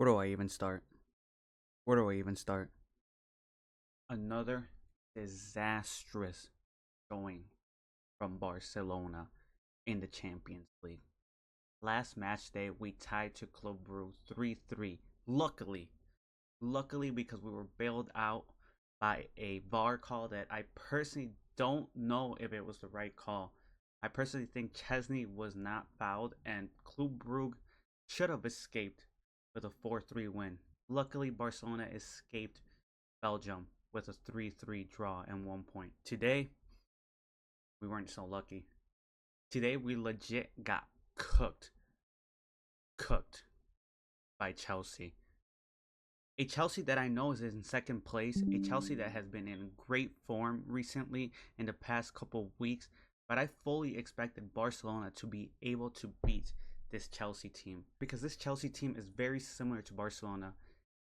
Where do I even start? Where do I even start? Another disastrous showing from Barcelona in the Champions League. Last match day, we tied to Club Brugge 3-3. Luckily, because we were bailed out by a VAR call that I personally don't know if it was the right call. I personally think Chesney was not fouled, and Club Brugge should have escaped with a 4-3 win. Luckily, Barcelona escaped Belgium with a 3-3 draw and 1 point. Today, we weren't so lucky. Today, we legit got cooked by Chelsea. A Chelsea that I know is in second place, a Chelsea that has been in great form recently in the past couple weeks, but I fully expected Barcelona to be able to beat this Chelsea team because this Chelsea team is very similar to Barcelona.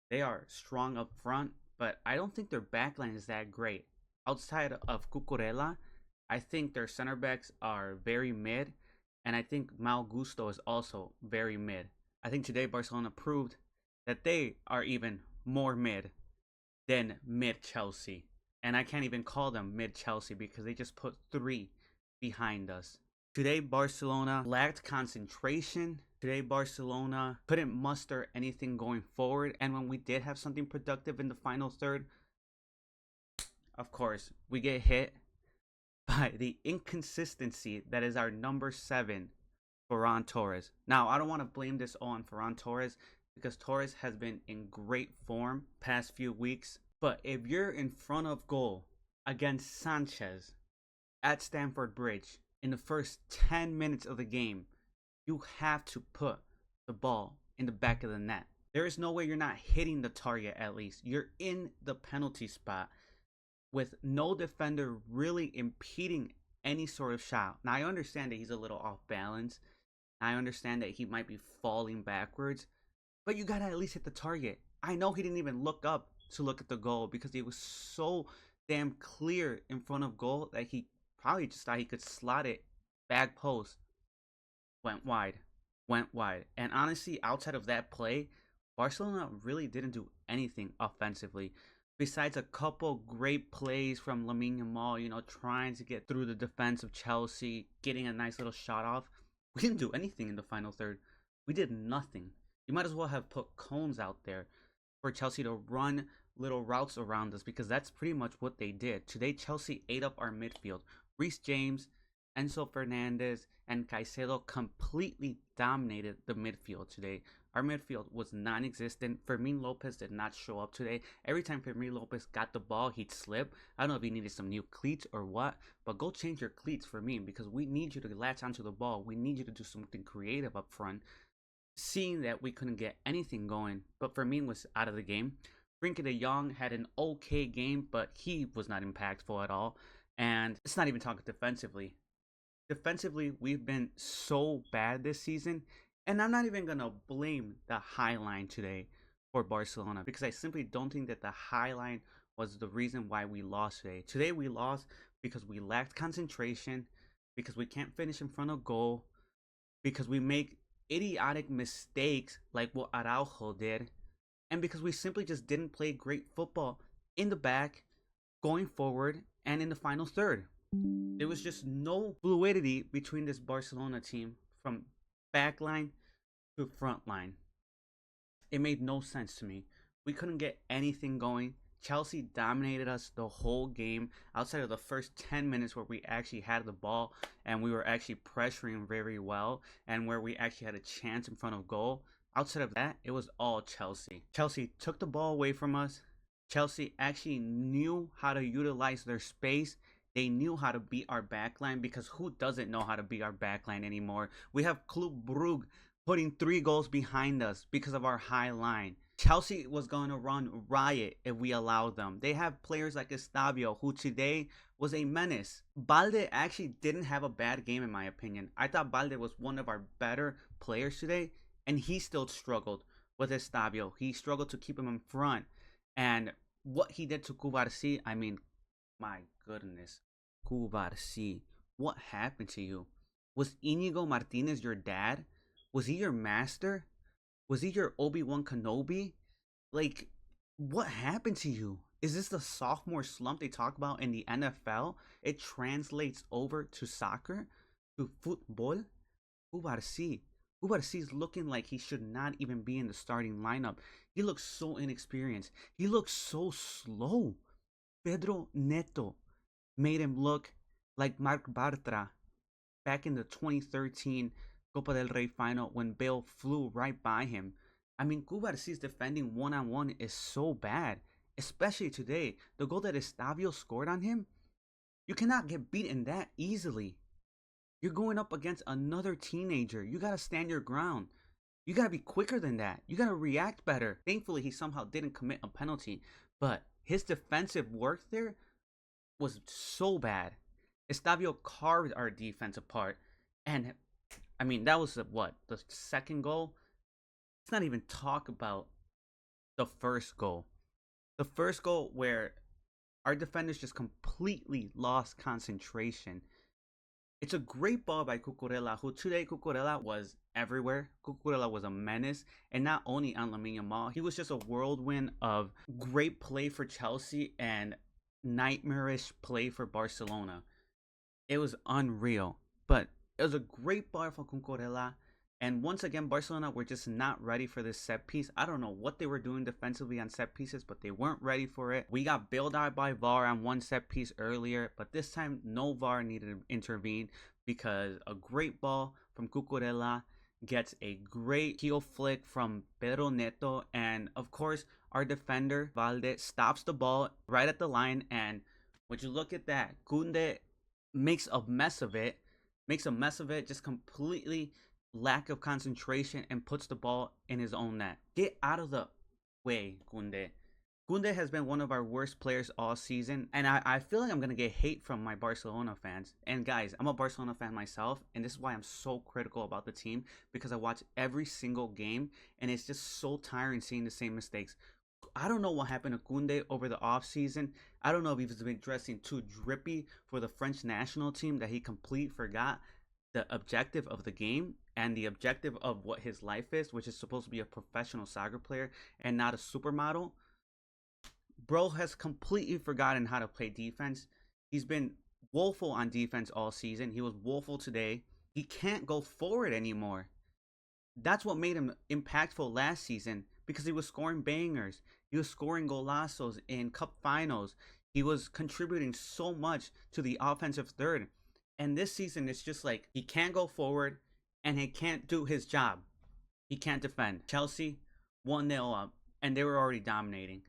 They are strong up front, but I don't think their backline is that great. Outside of Cucurella, I think their center backs are very mid, and I think Mal Gusto is also very mid. I think today Barcelona proved that they are even more mid than mid Chelsea. And I can't even call them mid Chelsea because they just put 3 behind us. Today, Barcelona lacked concentration. Today, Barcelona couldn't muster anything going forward. And when we did have something productive in the final third, of course, we get hit by the inconsistency that is our number 7, Ferran Torres. Now, I don't want to blame this all on Ferran Torres because Torres has been in great form past few weeks. But if you're in front of goal against Sanchez at Stamford Bridge in the first 10 minutes of the game, you have to put the ball in the back of the net. There is no way you're not hitting the target at least. You're in the penalty spot with no defender really impeding any sort of shot. Now, I understand that he's a little off balance. I understand that he might be falling backwards, but you gotta at least hit the target. I know he didn't even look up to look at the goal because he was so damn clear in front of goal that he probably just thought he could slot it back post. Went wide. And honestly, outside of that play, Barcelona really didn't do anything offensively. Besides a couple great plays from Lamine Yamal, trying to get through the defense of Chelsea, getting a nice little shot off, we didn't do anything in the final third. We did nothing. You might as well have put cones out there for Chelsea to run little routes around us because that's pretty much what they did. Today, Chelsea ate up our midfield. Reece James, Enzo Fernandez, and Caicedo completely dominated the midfield today. Our midfield was non-existent. Fermin Lopez did not show up today. Every time Fermin Lopez got the ball, he'd slip. I don't know if he needed some new cleats or what, but go change your cleats, Fermin, because we need you to latch onto the ball. We need you to do something creative up front. Seeing that we couldn't get anything going, but Fermin was out of the game. Frenkie de Jong had an okay game, but he was not impactful at all. And it's not even talking defensively. Defensively, we've been so bad this season. And I'm not even going to blame the high line today for Barcelona because I simply don't think that the high line was the reason why we lost today. Today we lost because we lacked concentration, because we can't finish in front of goal, because we make idiotic mistakes like what Araujo did, and because we simply just didn't play great football in the back, going forward, and in the final third. There was just no fluidity between this Barcelona team from back line to front line. It made no sense to me. We couldn't get anything going. Chelsea dominated us the whole game outside of the first 10 minutes where we actually had the ball and we were actually pressuring very well and where we actually had a chance in front of goal. Outside of that, it was all Chelsea. Chelsea took the ball away from us. Chelsea actually knew how to utilize their space. They knew how to beat our backline because who doesn't know how to beat our backline anymore? We have Club Brugge putting 3 goals behind us because of our high line. Chelsea was going to run riot if we allowed them. They have players like Estevao, who today was a menace. Balde actually didn't have a bad game in my opinion. I thought Balde was one of our better players today, and he still struggled with Estevao. He struggled to keep him in front. And what he did to Cubarsí, I mean, my goodness. Cubarsí, what happened to you? Was Inigo Martinez your dad? Was he your master? Was he your Obi-Wan Kenobi? Like, what happened to you? Is this the sophomore slump they talk about in the NFL? It translates over to soccer, to football. Cubarsí. Cubarsí is looking like he should not even be in the starting lineup. He looks so inexperienced. He looks so slow. Pedro Neto made him look like Marc Bartra back in the 2013 Copa del Rey final when Bale flew right by him. I mean, Cubarsí's defending one-on-one is so bad, especially today. The goal that Estevao scored on him, you cannot get beaten that easily. You're going up against another teenager. You gotta stand your ground. You gotta be quicker than that. You gotta react better. Thankfully, he somehow didn't commit a penalty, but his defensive work there was so bad. Estevao carved our defense apart, and I mean that was the second goal. Let's not even talk about the first goal. The first goal where our defenders just completely lost concentration. It's a great ball by Cucurella, who today Cucurella was everywhere. Cucurella was a menace, and not only on Lamine Yamal, he was just a whirlwind of great play for Chelsea and nightmarish play for Barcelona. It was unreal, but it was a great ball for Cucurella. And once again, Barcelona were just not ready for this set piece. I don't know what they were doing defensively on set pieces, but they weren't ready for it. We got bailed out by VAR on one set piece earlier, but this time no VAR needed to intervene because a great ball from Cucurella gets a great heel flick from Pedro Neto. And of course, our defender, Valde, stops the ball right at the line. And when you look at that, Kunde makes a mess of it, just completely lack of concentration, and puts the ball in his own net. Get out of the way, Kunde. Kunde has been one of our worst players all season, and I feel like I'm going to get hate from my Barcelona fans. And guys, I'm a Barcelona fan myself, and this is why I'm so critical about the team, because I watch every single game, and it's just so tiring seeing the same mistakes. I don't know what happened to Kunde over the offseason. I don't know if he's been dressing too drippy for the French national team that he completely forgot the objective of the game and the objective of what his life is, which is supposed to be a professional soccer player and not a supermodel. Bro has completely forgotten how to play defense. He's been woeful on defense all season. He was woeful today. He can't go forward anymore. That's what made him impactful last season, because he was scoring bangers. He was scoring golazos in cup finals. He was contributing so much to the offensive third. And this season, it's just like he can't go forward and he can't do his job. He can't defend. Chelsea 1-0 up, and they were already dominating.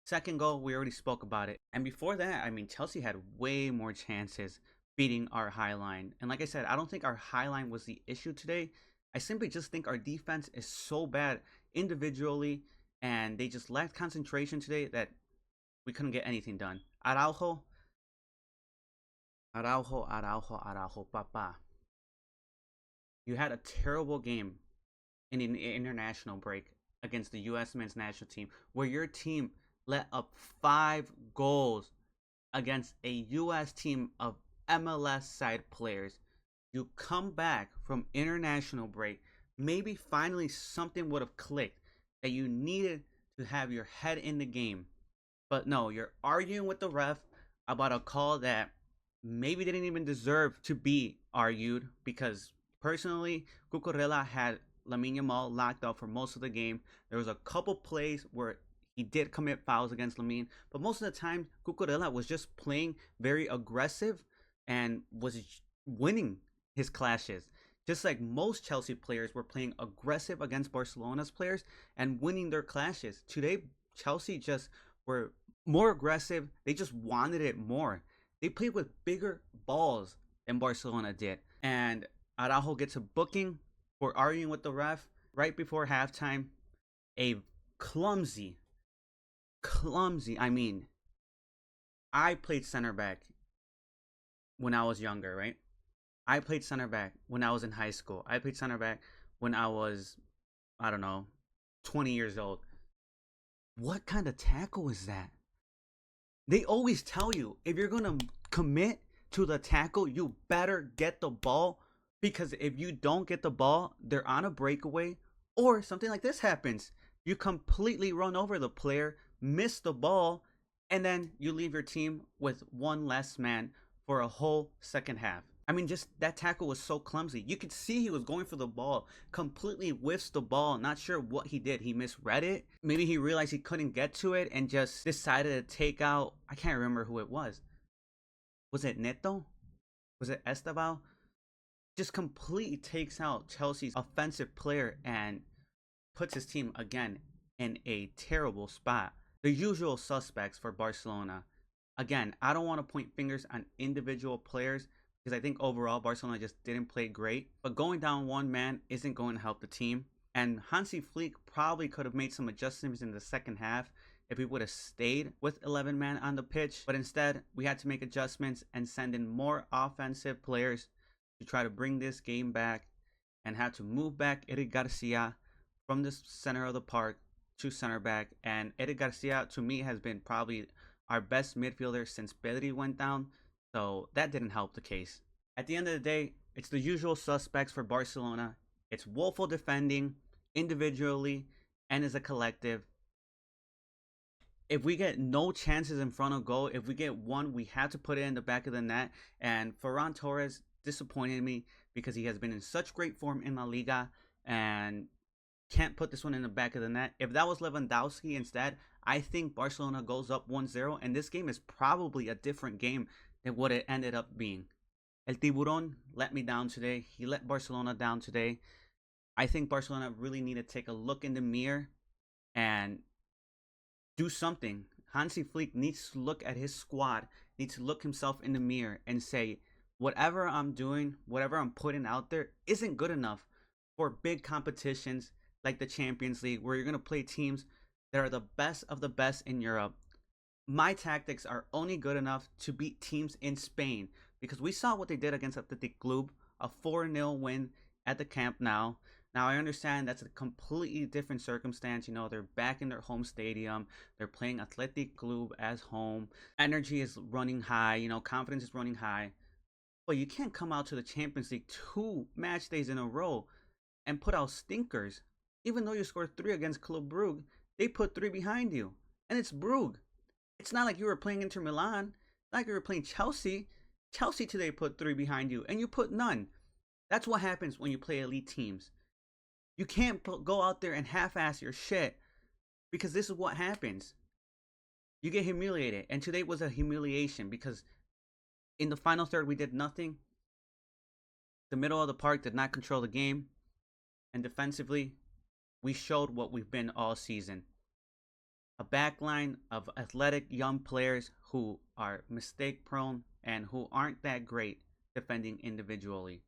Second goal, we already spoke about it. And before that, I mean, Chelsea had way more chances beating our high line. And like I said, I don't think our high line was the issue today. I simply just think our defense is so bad individually, and they just lacked concentration today that we couldn't get anything done. Araujo, papa. You had a terrible game in an international break against the U.S. men's national team, where your team let up 5 goals against a U.S. team of MLS side players. You come back from international break, maybe finally something would have clicked, that you needed to have your head in the game. But no, you're arguing with the ref about a call that maybe didn't even deserve to be argued, because personally, Cucurella had Lamine Yamal locked up for most of the game. There was a couple plays where he did commit fouls against Lamine, but most of the time, Cucurella was just playing very aggressive and was winning his clashes. Just like most Chelsea players were playing aggressive against Barcelona's players and winning their clashes. Today, Chelsea just were more aggressive. They just wanted it more. They played with bigger balls than Barcelona did. And Araujo gets a booking for arguing with the ref right before halftime. A clumsy, I mean, I played center back when I was younger, right? I played center back when I was in high school. I played center back when I was, I don't know, 20 years old. What kind of tackle is that? They always tell you, if you're going to commit to the tackle, you better get the ball, because if you don't get the ball, they're on a breakaway Or something like this happens. You completely run over the player, miss the ball, and then you leave your team with one less man for a whole second half. I mean, just that tackle was so clumsy. You could see he was going for the ball, completely whiffs the ball. Not sure what he did. He misread it. Maybe he realized he couldn't get to it and just decided to take out. I can't remember who it was. Was it Neto? Was it Estevao? Just completely takes out Chelsea's offensive player and puts his team again in a terrible spot. The usual suspects for Barcelona. Again, I don't want to point fingers on individual players because I think overall Barcelona just didn't play great. But going down one man isn't going to help the team. And Hansi Flick probably could have made some adjustments in the second half if we would have stayed with 11 man on the pitch. But instead, we had to make adjustments and send in more offensive players to try to bring this game back and had to move back Eric Garcia from the center of the park to center back. And Eric Garcia, to me, has been probably our best midfielder since Pedri went down. So that didn't help the case. At the end of the day, it's the usual suspects for Barcelona. It's woeful defending individually and as a collective. If we get no chances in front of goal, if we get one, we have to put it in the back of the net. And Ferran Torres disappointed me because he has been in such great form in La Liga and can't put this one in the back of the net. If that was Lewandowski instead, I think Barcelona goes up 1-0, and this game is probably a different game than what it ended up being. El Tiburón let me down today. He let Barcelona down today. I think Barcelona really need to take a look in the mirror and do something. Hansi Flick needs to look at his squad, needs to look himself in the mirror and say, whatever I'm doing, whatever I'm putting out there isn't good enough for big competitions like the Champions League, where you're going to play teams that are the best of the best in Europe. My tactics are only good enough to beat teams in Spain, because we saw what they did against Athletic Club, a 4-0 win at the Camp Nou. Now, I understand that's a completely different circumstance. You know, they're back in their home stadium. They're playing Athletic Club as home. Energy is running high. You know, confidence is running high. But you can't come out to the Champions League 2 match days in a row and put out stinkers. Even though you scored 3 against Club Brugge, they put 3 behind you. And it's Brugge. It's not like you were playing Inter Milan. It's not like you were playing Chelsea. Chelsea today put 3 behind you, and you put none. That's what happens when you play elite teams. You can't go out there and half-ass your shit, because this is what happens. You get humiliated, and today was a humiliation because in the final third we did nothing. The middle of the park did not control the game, and defensively we showed what we've been all season. A backline of athletic young players who are mistake prone and who aren't that great defending individually.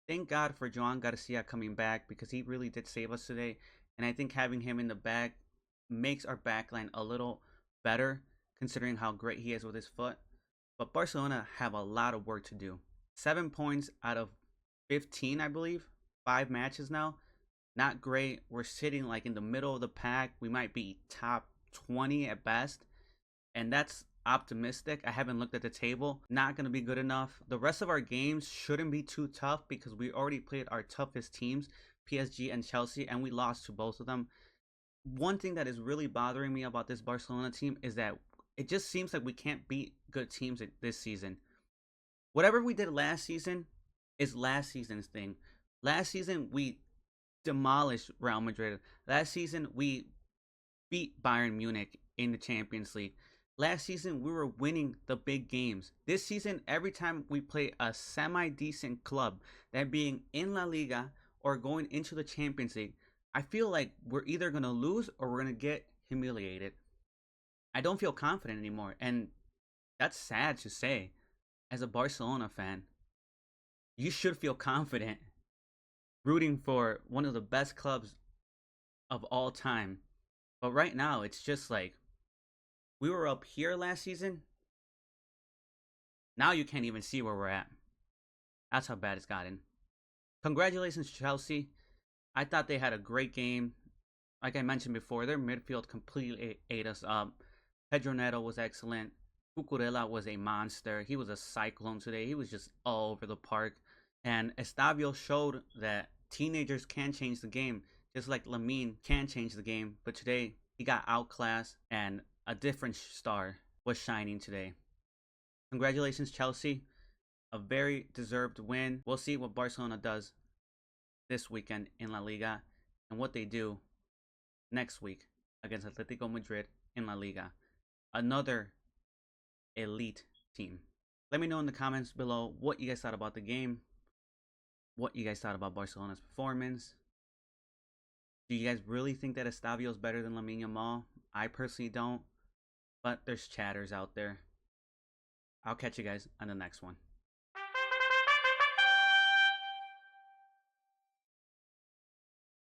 Thank God for Joan Garcia coming back, because he really did save us today. And I think having him in the back makes our backline a little better, considering how great he is with his foot. But Barcelona have a lot of work to do. 7 points out of 15, I believe. 5 matches now. Not great. We're sitting like in the middle of the pack. We might be top 20 at best. And that's optimistic. I haven't looked at the table. Not going to be good enough. The rest of our games shouldn't be too tough, because we already played our toughest teams, PSG and Chelsea, and we lost to both of them. One thing that is really bothering me about this Barcelona team is that it just seems like we can't beat good teams this season. Whatever we did last season is last season's thing. Last season we demolished Real Madrid. Last season we beat Bayern Munich in the Champions League. Last season we were winning the big games. This season, every time we play a semi-decent club, that being in La Liga or going into the Champions League, I feel like we're either going to lose or we're going to get humiliated. I don't feel confident anymore, and that's sad to say. As a Barcelona fan, you should feel confident rooting for one of the best clubs of all time. But right now, it's just like, we were up here last season. Now you can't even see where we're at. That's how bad it's gotten. Congratulations, Chelsea. I thought they had a great game. Like I mentioned before, their midfield completely ate us up. Pedro Neto was excellent. Cucurella was a monster. He was a cyclone today. He was just all over the park. And Estevao showed that teenagers can change the game. It's like Lamine can change the game, but today he got outclassed and a different star was shining today. Congratulations, Chelsea. A very deserved win. We'll see what Barcelona does this weekend in La Liga and what they do next week against Atletico Madrid in La Liga. Another elite team. Let me know in the comments below what you guys thought about the game, what you guys thought about Barcelona's performance. Do you guys really think that Estevao is better than Lamine Yamal? I personally don't, but there's chatters out there. I'll catch you guys on the next one.